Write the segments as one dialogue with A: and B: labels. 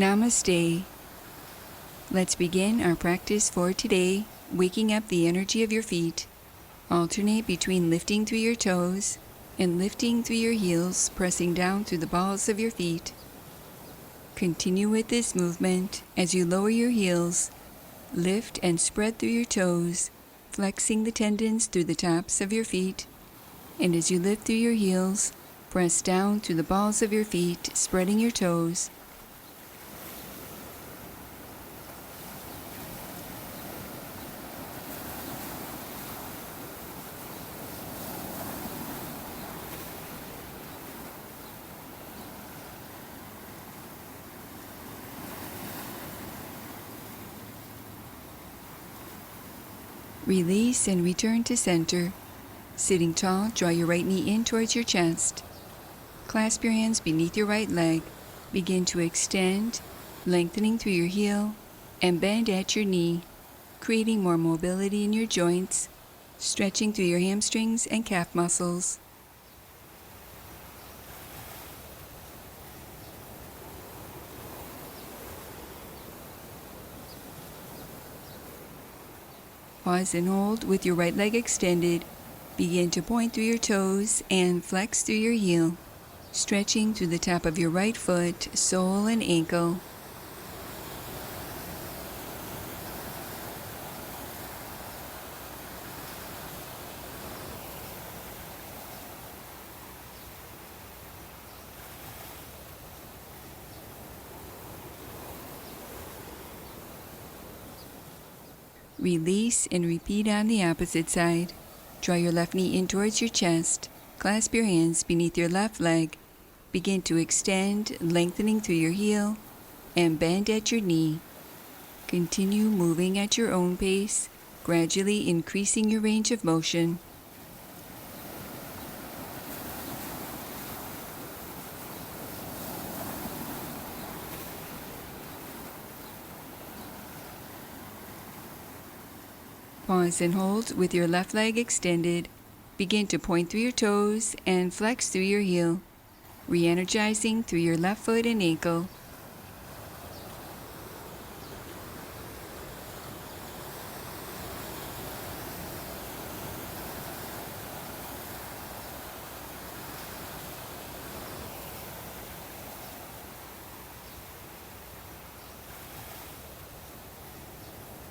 A: Namaste. Let's begin our practice for today, waking up the energy of your feet. Alternate between lifting through your toes and lifting through your heels, pressing down through the balls of your feet. Continue with this movement as you lower your heels, lift and spread through your toes, flexing the tendons through the tops of your feet. And as you lift through your heels, press down through the balls of your feet, spreading your toes. Release and return to center. Sitting tall, draw your right knee in towards your chest. Clasp your hands beneath your right leg. Begin to extend, lengthening through your heel, and bend at your knee, creating more mobility in your joints, stretching through your hamstrings and calf muscles. Pause and hold with your right leg extended. Begin to point through your toes and flex through your heel, stretching through the top of your right foot, sole and ankle. Release and repeat on the opposite side. Draw your left knee in towards your chest. Clasp your hands beneath your left leg. Begin to extend, lengthening through your heel, and bend at your knee. Continue moving at your own pace, gradually increasing your range of motion. Pause and hold with your left leg extended. Begin to point through your toes and flex through your heel, re-energizing through your left foot and ankle.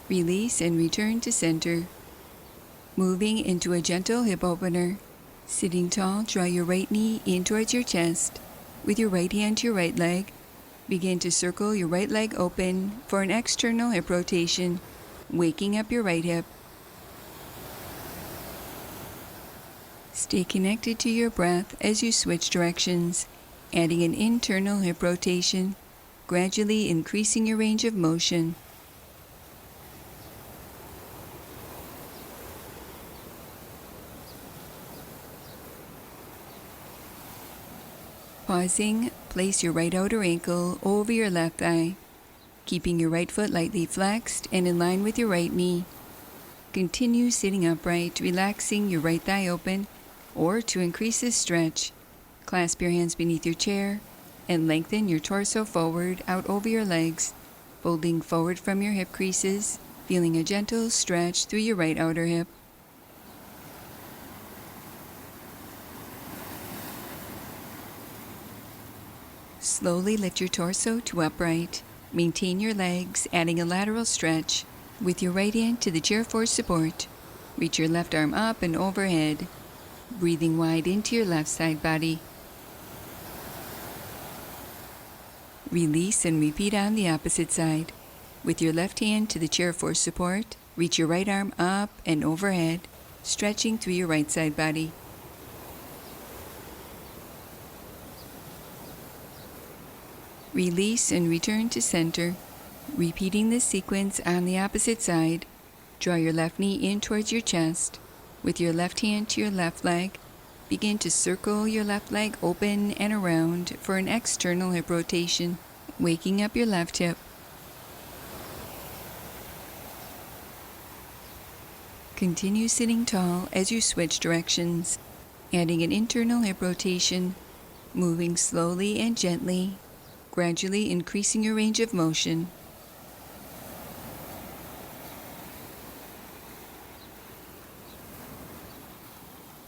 A: Release and return to center. Moving into a gentle hip opener. Sitting tall, draw your right knee in towards your chest. With your right hand to your right leg, begin to circle your right leg open for an external hip rotation, waking up your right hip. Stay connected to your breath as you switch directions, adding an internal hip rotation, gradually increasing your range of motion. Pausing, place your right outer ankle over your left thigh, keeping your right foot lightly flexed and in line with your right knee. Continue sitting upright, relaxing your right thigh open, or to increase this stretch, clasp your hands beneath your chair and lengthen your torso forward out over your legs, folding forward from your hip creases, feeling a gentle stretch through your right outer hip. Slowly lift your torso to upright. Maintain your legs, adding a lateral stretch. With your right hand to the chair for support. Reach your left arm up and overhead, breathing wide into your left side body. Release and repeat on the opposite side. With your left hand to the chair for support, reach your right arm up and overhead, stretching through your right side body. Release and return to center. Repeating this sequence on the opposite side, draw your left knee in towards your chest. With your left hand to your left leg, begin to circle your left leg open and around for an external hip rotation, waking up your left hip. Continue sitting tall as you switch directions, adding an internal hip rotation, moving slowly and gently, gradually increasing your range of motion.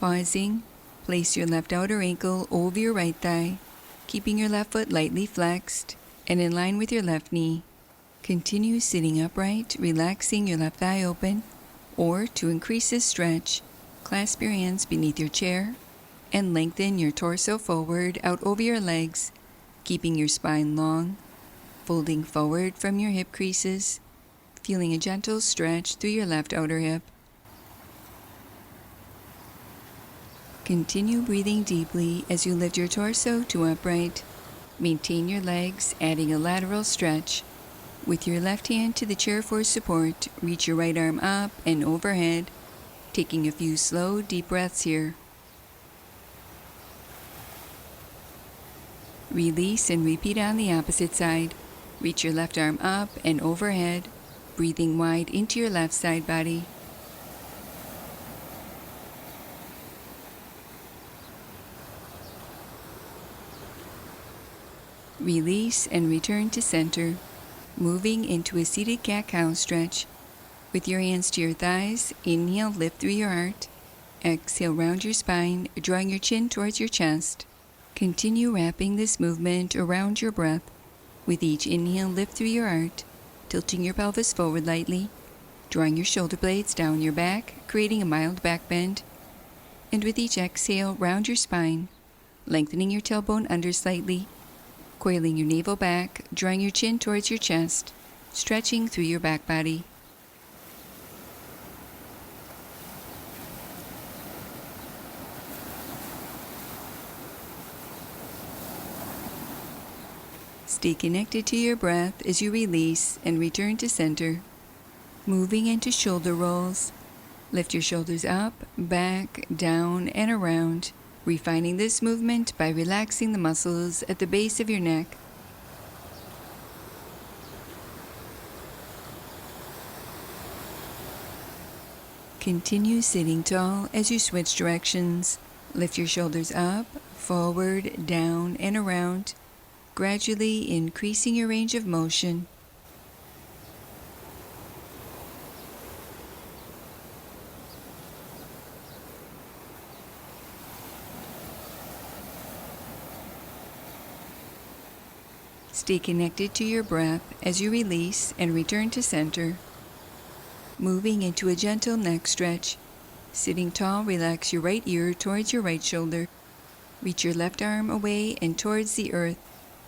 A: Pausing, place your left outer ankle over your right thigh, keeping your left foot lightly flexed and in line with your left knee. Continue sitting upright, relaxing your left thigh open, or to increase this stretch, clasp your hands beneath your chair and lengthen your torso forward out over your legs, keeping your spine long, folding forward from your hip creases, feeling a gentle stretch through your left outer hip. Continue breathing deeply as you lift your torso to upright. Maintain your legs, adding a lateral stretch. With your left hand to the chair for support, reach your right arm up and overhead, taking a few slow, deep breaths here. Release and repeat on the opposite side. Reach your left arm up and overhead, breathing wide into your left side body. Release and return to center, moving into a seated cat-cow stretch. With your hands to your thighs, inhale, lift through your heart. Exhale, round your spine, drawing your chin towards your chest. Continue wrapping this movement around your breath. With each inhale, lift through your heart, tilting your pelvis forward lightly, drawing your shoulder blades down your back, creating a mild back bend. And with each exhale, round your spine, lengthening your tailbone under slightly, coiling your navel back, drawing your chin towards your chest, stretching through your back body. Stay connected to your breath as you release and return to center. Moving into shoulder rolls. Lift your shoulders up, back, down, and around, refining this movement by relaxing the muscles at the base of your neck. Continue sitting tall as you switch directions. Lift your shoulders up, forward, down, and around, gradually increasing your range of motion. Stay connected to your breath as you release and return to center. Moving into a gentle neck stretch. Sitting tall, relax your right ear towards your right shoulder. Reach your left arm away and towards the earth.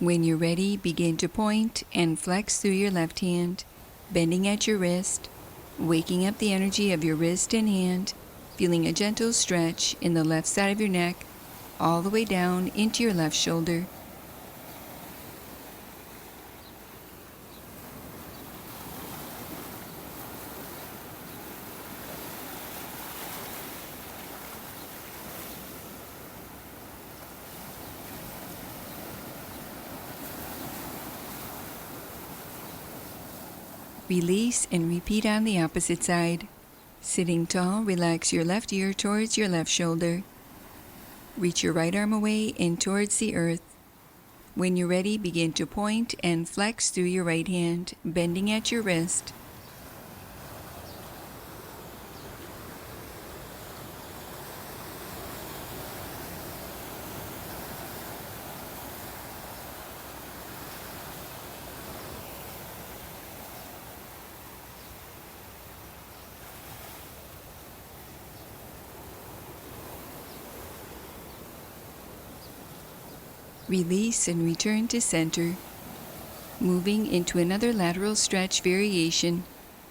A: When you're ready, begin to point and flex through your left hand, bending at your wrist, waking up the energy of your wrist and hand, feeling a gentle stretch in the left side of your neck, all the way down into your left shoulder. Release and repeat on the opposite side. Sitting tall, relax your left ear towards your left shoulder. Reach your right arm away and towards the earth. When you're ready, begin to point and flex through your right hand, bending at your wrist. Release and return to center. Moving into another lateral stretch variation.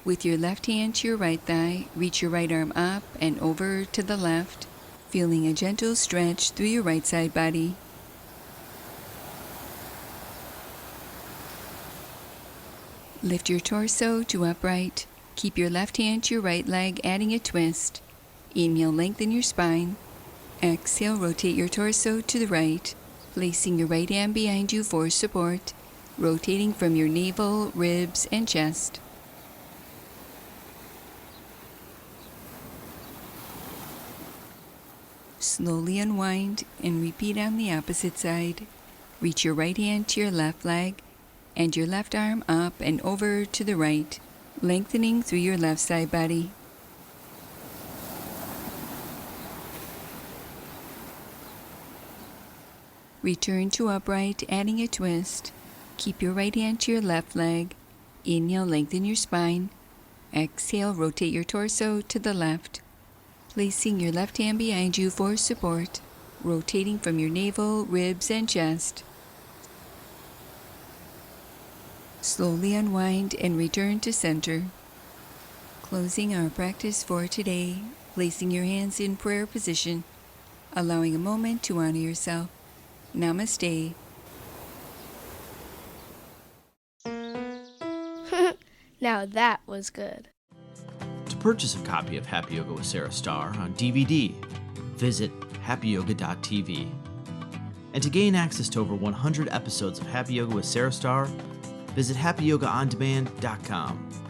A: With your left hand to your right thigh, reach your right arm up and over to the left, feeling a gentle stretch through your right side body. Lift your torso to upright. Keep your left hand to your right leg, adding a twist. Inhale, lengthen your spine. Exhale, rotate your torso to the right, placing your right hand behind you for support, rotating from your navel, ribs, and chest. Slowly unwind and repeat on the opposite side. Reach your right hand to your left leg and your left arm up and over to the right, lengthening through your left side body. Return to upright, adding a twist. Keep your right hand to your left leg. Inhale, lengthen your spine. Exhale, rotate your torso to the left. Placing your left hand behind you for support, rotating from your navel, ribs, and chest. Slowly unwind and return to center. Closing our practice for today, placing your hands in prayer position, allowing a moment to honor yourself. Namaste.
B: Now that was good.
C: To purchase a copy of Happy Yoga with Sarah Starr on DVD, visit happyyoga.tv. And to gain access to over 100 episodes of Happy Yoga with Sarah Starr, visit happyyogaondemand.com.